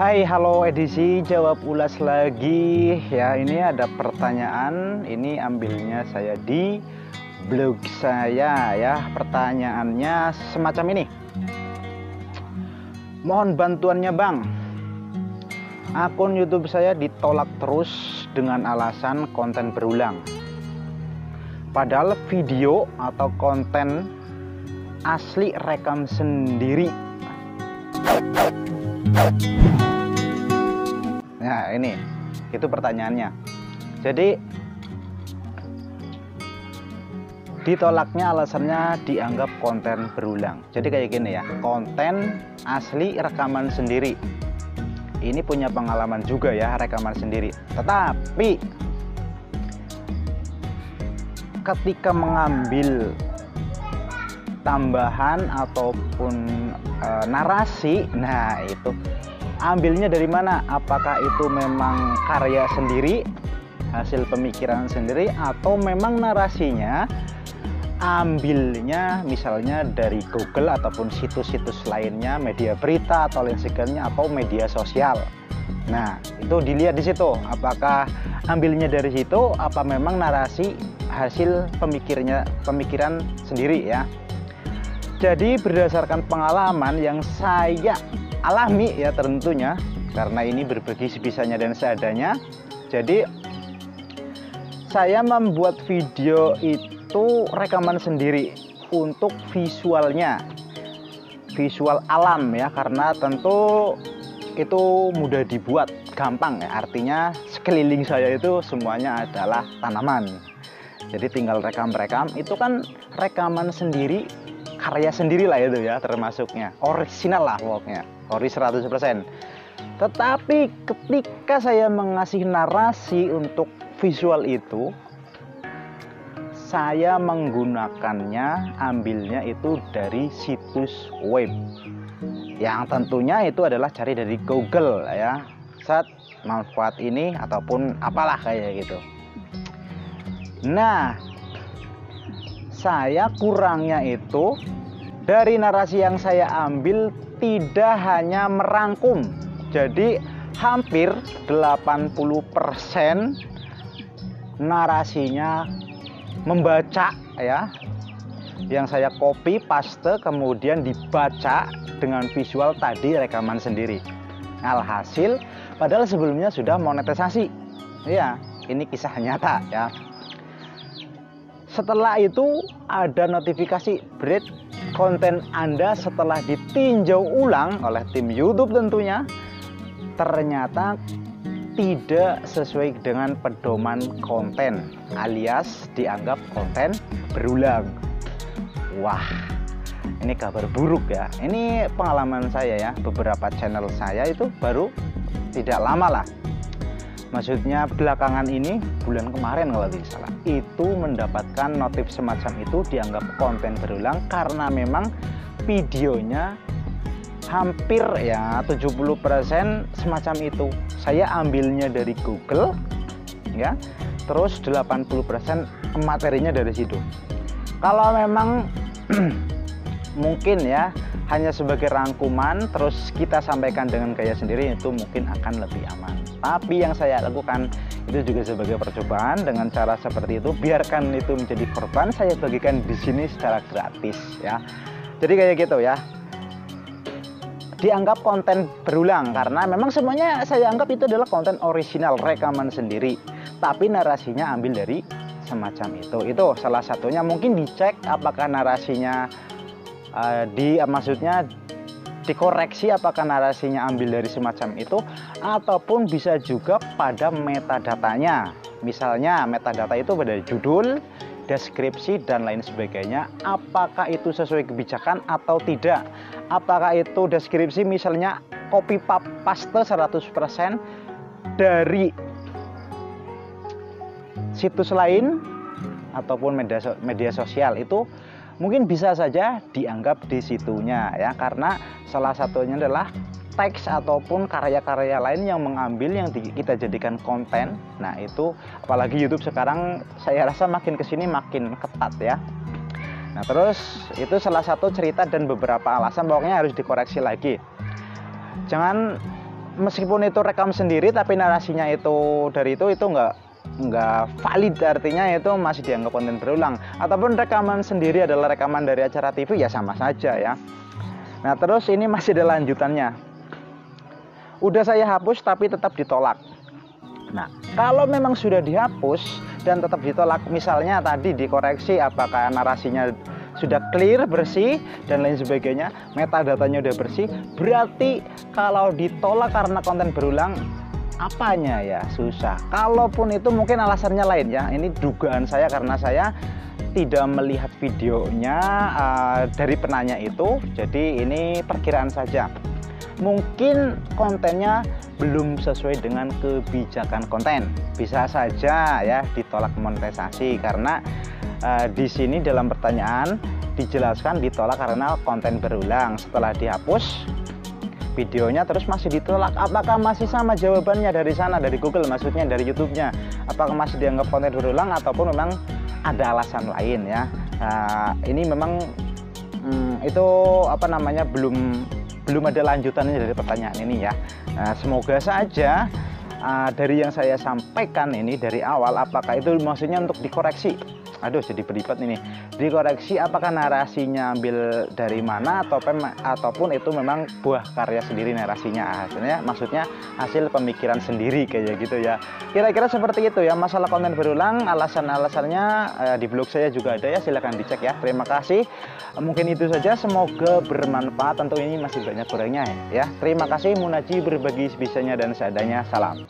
Hai, halo edisi jawab ulas lagi ya. Ini ada pertanyaan, ini ambilnya saya di blog saya ya. Pertanyaannya semacam ini. Mohon bantuannya Bang. Akun YouTube saya ditolak terus dengan alasan konten berulang. Padahal video atau konten asli rekam sendiri. Nah ini, itu pertanyaannya. Jadi ditolaknya alasannya dianggap konten berulang. Jadi kayak gini ya, konten asli rekaman sendiri. Ini punya pengalaman juga ya, rekaman sendiri. Tetapi ketika mengambil tambahan ataupun narasi, nah itu ambilnya dari mana? Apakah itu memang karya sendiri, hasil pemikiran sendiri, atau memang narasinya ambilnya misalnya dari Google ataupun situs-situs lainnya, media berita atau lain sebagainya, atau media sosial. Nah itu dilihat di situ, apakah ambilnya dari situ, apa memang narasi hasil pemikiran sendiri ya. Jadi berdasarkan pengalaman yang saya alami ya tentunya, karena ini berbagi sebisanya dan seadanya. Jadi saya membuat video itu rekaman sendiri untuk visualnya, visual alam ya, karena tentu itu mudah dibuat, gampang ya. Artinya sekeliling saya itu semuanya adalah tanaman. Jadi tinggal rekam-rekam, itu kan rekaman sendiri, karya sendiri lah itu ya, termasuknya original lah pokoknya, ori 100%. Tetapi ketika saya mengasih narasi untuk visual itu, saya menggunakannya, ambilnya itu dari situs web, yang tentunya itu adalah cari dari Google ya, set manfaat ini ataupun apalah kayak gitu. Nah saya kurangnya itu dari narasi yang saya ambil tidak hanya merangkum, jadi hampir 80% narasinya membaca ya, yang saya copy paste kemudian dibaca dengan visual tadi rekaman sendiri. Alhasil padahal sebelumnya sudah monetisasi ya, ini kisah nyata ya. Setelah itu ada notifikasi, Bret, konten Anda setelah ditinjau ulang oleh tim YouTube tentunya ternyata tidak sesuai dengan pedoman konten, alias dianggap konten berulang. Wah, ini kabar buruk ya. Ini pengalaman saya ya, beberapa channel saya itu baru tidak lama lah, maksudnya belakangan ini, bulan kemarin kalau tidak salah, itu mendapatkan notif semacam itu dianggap konten berulang karena memang videonya hampir ya 70% semacam itu. Saya ambilnya dari Google ya, terus 80% materinya dari situ. Kalau memang mungkin ya hanya sebagai rangkuman terus kita sampaikan dengan gaya sendiri, itu mungkin akan lebih aman. Tapi yang saya lakukan itu juga sebagai percobaan dengan cara seperti itu, biarkan itu menjadi korban, saya bagikan di sini secara gratis ya. Jadi kayak gitu ya, dianggap konten berulang karena memang semuanya saya anggap itu adalah konten original, rekaman sendiri, tapi narasinya ambil dari semacam itu. Itu salah satunya, mungkin dicek apakah narasinya maksudnya dikoreksi apakah narasinya ambil dari semacam itu, ataupun bisa juga pada metadatanya. Misalnya metadata itu pada judul, deskripsi dan lain sebagainya, apakah itu sesuai kebijakan atau tidak. Apakah itu deskripsi misalnya copy paste 100% dari situs lain ataupun media sosial, itu mungkin bisa saja dianggap di situnya ya, karena salah satunya adalah teks ataupun karya-karya lain yang mengambil yang kita jadikan konten. Nah itu apalagi YouTube sekarang saya rasa makin kesini makin ketat ya. Nah terus itu salah satu cerita dan beberapa alasan, pokoknya harus dikoreksi lagi. Jangan meskipun itu rekam sendiri tapi narasinya itu dari itu nggak valid, artinya itu masih dianggap konten berulang. Ataupun rekaman sendiri adalah rekaman dari acara TV, ya sama saja ya. Nah terus ini masih ada lanjutannya. Udah saya hapus tapi tetap ditolak. Nah kalau memang sudah dihapus dan tetap ditolak, misalnya tadi dikoreksi apakah narasinya sudah clear, bersih dan lain sebagainya, metadatanya udah bersih, berarti kalau ditolak karena konten berulang, apanya ya susah. Kalaupun itu mungkin alasannya lain ya, ini dugaan saya karena saya tidak melihat videonya dari penanya itu, jadi ini perkiraan saja. Mungkin kontennya belum sesuai dengan kebijakan konten, bisa saja ya ditolak monetisasi karena di sini dalam pertanyaan dijelaskan ditolak karena konten berulang. Setelah dihapus videonya terus masih ditolak, apakah masih sama jawabannya dari sana, dari Google maksudnya, dari YouTube-nya, apakah masih dianggap konten berulang ataupun memang ada alasan lain ya. Ini memang itu apa namanya, belum ada lanjutannya dari pertanyaan ini ya. Semoga saja dari yang saya sampaikan ini dari awal, apakah itu maksudnya untuk dikoreksi. Aduh jadi berlipat ini, dikoreksi apakah narasinya ambil dari mana ataupun itu memang buah karya sendiri narasinya, hasilnya maksudnya hasil pemikiran sendiri kayak gitu ya. Kira-kira seperti itu ya masalah konten berulang. Alasan-alasannya di blog saya juga ada ya, silahkan dicek ya. Terima kasih, mungkin itu saja, semoga bermanfaat. Tentu ini masih banyak kurangnya ya. Terima kasih, Munaji berbagi sebisanya dan seadanya. Salam.